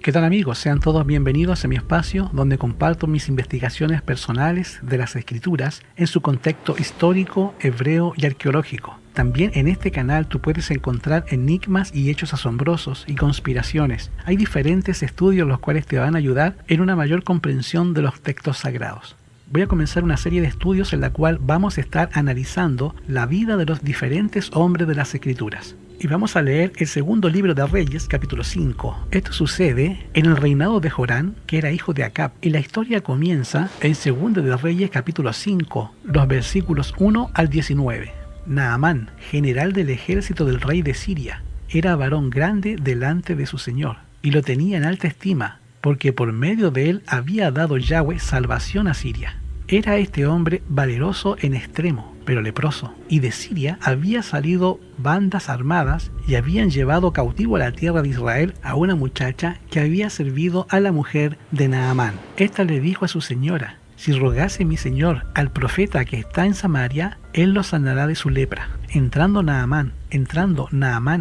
¿Qué tal amigos? Sean todos bienvenidos a mi espacio donde comparto mis investigaciones personales de las escrituras en su contexto histórico, hebreo y arqueológico. También en este canal tú puedes encontrar enigmas y hechos asombrosos y conspiraciones. Hay diferentes estudios los cuales te van a ayudar en una mayor comprensión de los textos sagrados. Voy a comenzar una serie de estudios en la cual vamos a estar analizando la vida de los diferentes hombres de las escrituras. Y vamos a leer el segundo libro de Reyes, capítulo 5. Esto sucede en el reinado de Jorán, que era hijo de Acab. Y la historia comienza en segundo de Reyes, capítulo 5, los versículos 1 al 19. Naamán, general del ejército del rey de Siria, era varón grande delante de su señor, y lo tenía en alta estima, porque por medio de él había dado Yahweh salvación a Siria. Era este hombre valeroso en extremo, pero leproso, y de Siria había salido bandas armadas y habían llevado cautivo a la tierra de Israel a una muchacha que había servido a la mujer de Naamán. Esta le dijo a su señora: si rogase mi señor al profeta que está en Samaria, él lo sanará de su lepra. Entrando Naamán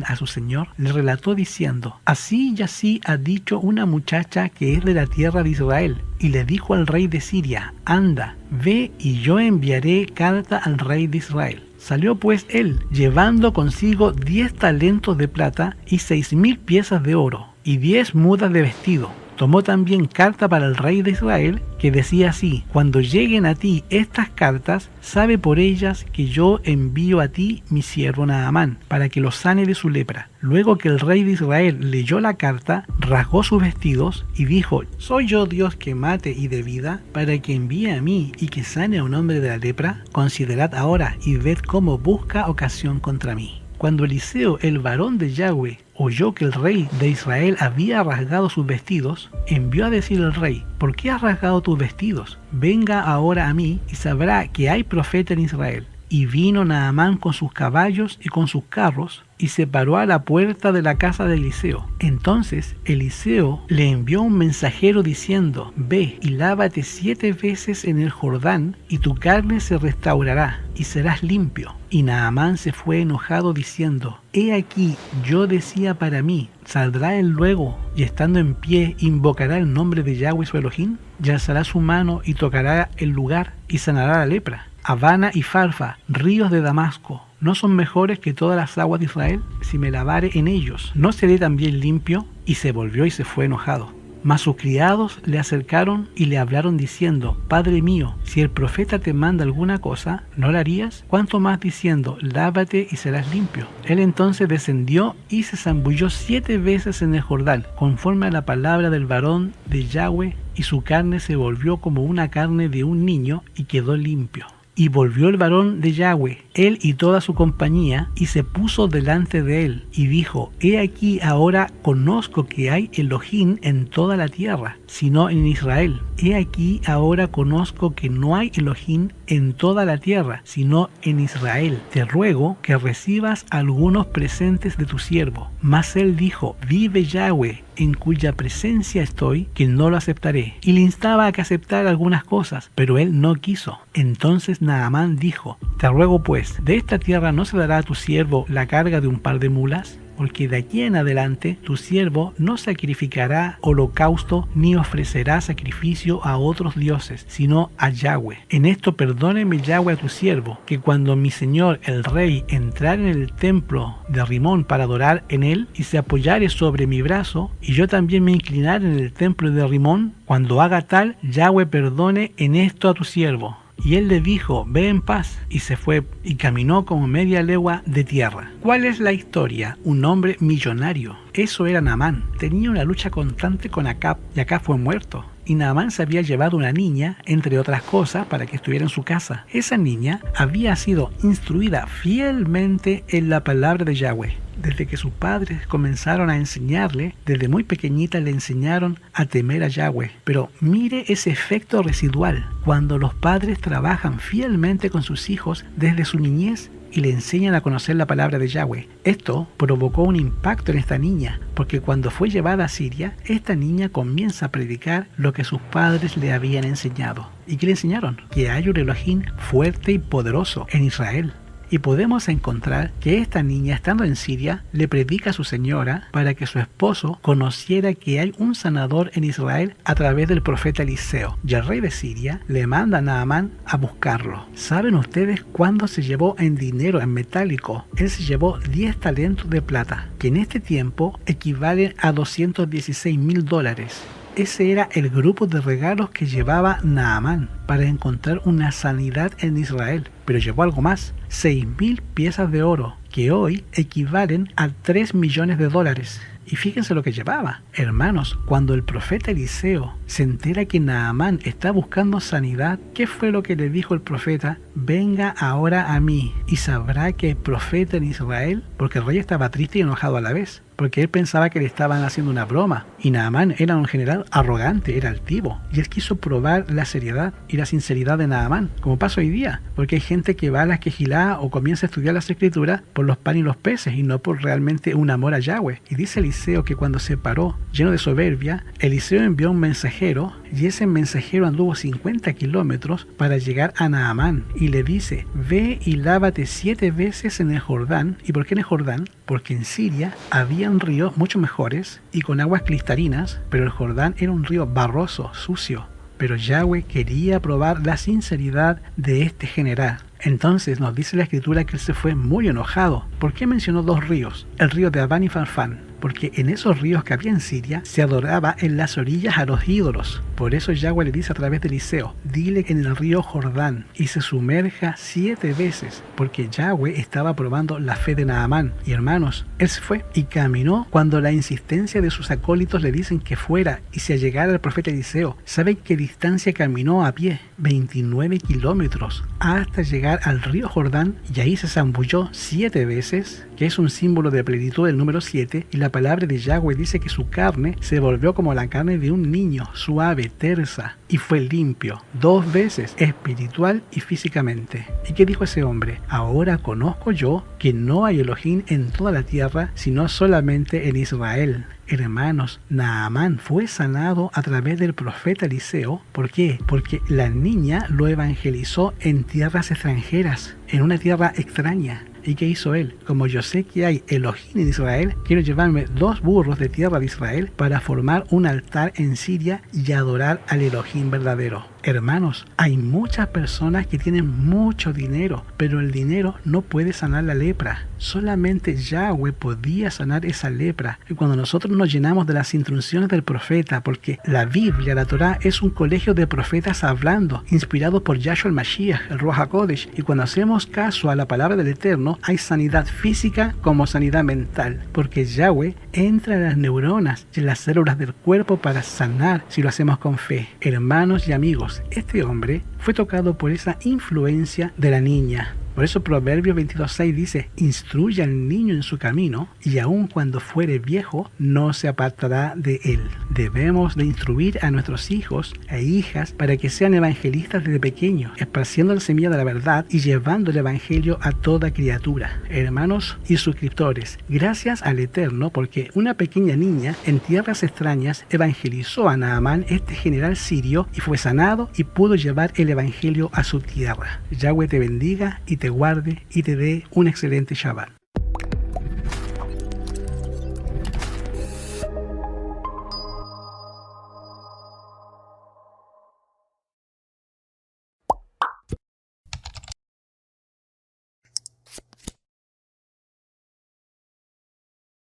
a su señor, le relató diciendo: así y así ha dicho una muchacha que es de la tierra de Israel. Y le dijo al rey de Siria: anda, ve y yo enviaré carta al rey de Israel. Salió pues él, llevando consigo 10 talentos de plata y 6,000 piezas de oro, y 10 mudas de vestido. Tomó también carta para el rey de Israel, que decía así: cuando lleguen a ti estas cartas, sabe por ellas que yo envío a ti mi siervo Naamán, para que lo sane de su lepra. Luego que el rey de Israel leyó la carta, rasgó sus vestidos y dijo: ¿soy yo Dios que mate y dé vida, para que envíe a mí y que sane a un hombre de la lepra? Considerad ahora y ved cómo busca ocasión contra mí. Cuando Eliseo, el varón de Yahweh, oyó que el rey de Israel había rasgado sus vestidos, envió a decir al rey: ¿por qué has rasgado tus vestidos? Venga ahora a mí y sabrá que hay profeta en Israel. Y vino Naamán con sus caballos y con sus carros, y se paró a la puerta de la casa de Eliseo. Entonces Eliseo le envió un mensajero diciendo: ve y lávate 7 veces en el Jordán, y tu carne se restaurará, y serás limpio. Y Naamán se fue enojado diciendo: he aquí, yo decía para mí: ¿saldrá él luego, y estando en pie invocará el nombre de Yahweh su Elohim? Y alzará su mano y tocará el lugar, y sanará la lepra. Habana y Farfa, ríos de Damasco, ¿no son mejores que todas las aguas de Israel? Si me lavare en ellos, ¿no seré también limpio? Y se volvió y se fue enojado. Mas sus criados le acercaron y le hablaron diciendo: Padre mío, si el profeta te manda alguna cosa, ¿no la harías? ¿Cuánto más diciendo: lávate y serás limpio? Él entonces descendió y se zambulló 7 veces en el Jordán, conforme a la palabra del varón de Yahweh, y su carne se volvió como una carne de un niño, y quedó limpio. Y volvió el varón de Yahweh, él y toda su compañía, y se puso delante de él, y dijo: he aquí ahora conozco que hay Elohim en toda la tierra, sino en Israel. He aquí ahora conozco que no hay Elohim en toda la tierra, sino en Israel. Te ruego que recibas algunos presentes de tu siervo. Mas él dijo: vive Yahweh, en cuya presencia estoy, que no lo aceptaré. Y le instaba a que aceptara algunas cosas, pero él no quiso. Entonces Naamán dijo: te ruego pues, ¿de esta tierra no se dará a tu siervo la carga de un par de mulas? Porque de aquí en adelante tu siervo no sacrificará holocausto ni ofrecerá sacrificio a otros dioses, sino a Yahweh. En esto perdóneme Yahweh a tu siervo, que cuando mi señor el rey entrare en el templo de Rimón para adorar en él, y se apoyare sobre mi brazo, y yo también me inclinare en el templo de Rimón, cuando haga tal, Yahweh perdone en esto a tu siervo. Y él le dijo: ve en paz, y se fue, y caminó como media legua de tierra. ¿Cuál es la historia? Un hombre millonario. Eso era Naamán. Tenía una lucha constante con Acab, y Acab fue muerto. Y Naamán se había llevado una niña, entre otras cosas, para que estuviera en su casa. Esa niña había sido instruida fielmente en la palabra de Yahweh. Desde que sus padres comenzaron a enseñarle, desde muy pequeñita le enseñaron a temer a Yahweh. Pero mire ese efecto residual, cuando los padres trabajan fielmente con sus hijos desde su niñez y le enseñan a conocer la palabra de Yahweh. Esto provocó un impacto en esta niña, porque cuando fue llevada a Siria, esta niña comienza a predicar lo que sus padres le habían enseñado. ¿Y qué le enseñaron? Que hay un Elohim fuerte y poderoso en Israel. Y podemos encontrar que esta niña, estando en Siria, le predica a su señora para que su esposo conociera que hay un sanador en Israel a través del profeta Eliseo. Y el rey de Siria le manda a Naamán a buscarlo. ¿Saben ustedes cuándo se llevó en dinero, en metálico? Él se llevó 10 talentos de plata, que en este tiempo equivalen a $216,000. Ese era el grupo de regalos que llevaba Naamán para encontrar una sanidad en Israel. Pero llevó algo más, 6,000 piezas de oro, que hoy equivalen a $3 millones. Y fíjense lo que llevaba. Hermanos, cuando el profeta Eliseo se entera que Naamán está buscando sanidad, ¿qué fue lo que le dijo el profeta? Venga ahora a mí y sabrá que hay profeta en Israel, porque el rey estaba triste y enojado a la vez, porque él pensaba que le estaban haciendo una broma. Y Naamán era un general arrogante, era altivo, y él quiso probar la seriedad y la sinceridad de Naamán, como pasa hoy día, porque hay gente que va a la quejilá o comienza a estudiar las escrituras por los panes y los peces y no por realmente un amor a Yahweh. Y dice Eliseo que cuando se paró, lleno de soberbia, Eliseo envió un mensajero y ese mensajero anduvo 50 kilómetros para llegar a Naamán y le dice, ve y lávate 7 veces en el Jordán. ¿Y por qué en el Jordán? Porque en Siria habían ríos mucho mejores y con aguas cristalinas, pero el Jordán era un río barroso, sucio. Pero Yahweh quería probar la sinceridad de este general. Entonces nos dice la escritura que él se fue muy enojado. ¿Por qué mencionó 2 ríos? El río de Abán y Farfán. Porque en esos ríos que había en Siria se adoraba en las orillas a los ídolos. Por eso Yahweh le dice a través de Eliseo, dile que en el río Jordán y se sumerja 7 veces, porque Yahweh estaba probando la fe de Naamán. Y hermanos, él se fue y caminó cuando la insistencia de sus acólitos le dicen que fuera y se allegara al profeta Eliseo. ¿Saben qué distancia caminó a pie? 29 kilómetros hasta llegar al río Jordán, y ahí se zambulló 7 veces, que es un símbolo de plenitud del número 7, y la palabra de Yahweh dice que su carne se volvió como la carne de un niño, suave, tersa, y fue limpio 2 veces, espiritual y físicamente. ¿Y qué dijo ese hombre? Ahora conozco yo que no hay Elohim en toda la tierra, sino solamente en Israel. Hermanos, Naamán fue sanado a través del profeta Eliseo. ¿Por qué? Porque la niña lo evangelizó en tierras extranjeras, en una tierra extraña. ¿Y qué hizo él? Como yo sé que hay Elohim en Israel, quiero llevarme 2 burros de tierra de Israel para formar un altar en Siria y adorar al Elohim verdadero. Hermanos, hay muchas personas que tienen mucho dinero, pero el dinero no puede sanar la lepra. Solamente Yahweh podía sanar esa lepra. Y cuando nosotros nos llenamos de las instrucciones del profeta, porque la Biblia, la Torá, es un colegio de profetas hablando, inspirados por Yahshua el Mashiach, el Ruach HaKodesh, y cuando hacemos caso a la palabra del Eterno, hay sanidad física como sanidad mental, porque Yahweh entra en las neuronas y en las células del cuerpo para sanar si lo hacemos con fe. Hermanos y amigos, este hombre fue tocado por esa influencia de la niña. Por eso Proverbios 22:6 dice, instruye al niño en su camino, y aun cuando fuere viejo, no se apartará de él. Debemos de instruir a nuestros hijos e hijas para que sean evangelistas desde pequeños, esparciendo la semilla de la verdad y llevando el evangelio a toda criatura. Hermanos y suscriptores, gracias al Eterno, porque una pequeña niña en tierras extrañas evangelizó a Naamán, este general sirio, y fue sanado y pudo llevar el evangelio a su tierra. Yahweh te bendiga y te guarde y te dé un excelente Shabbat.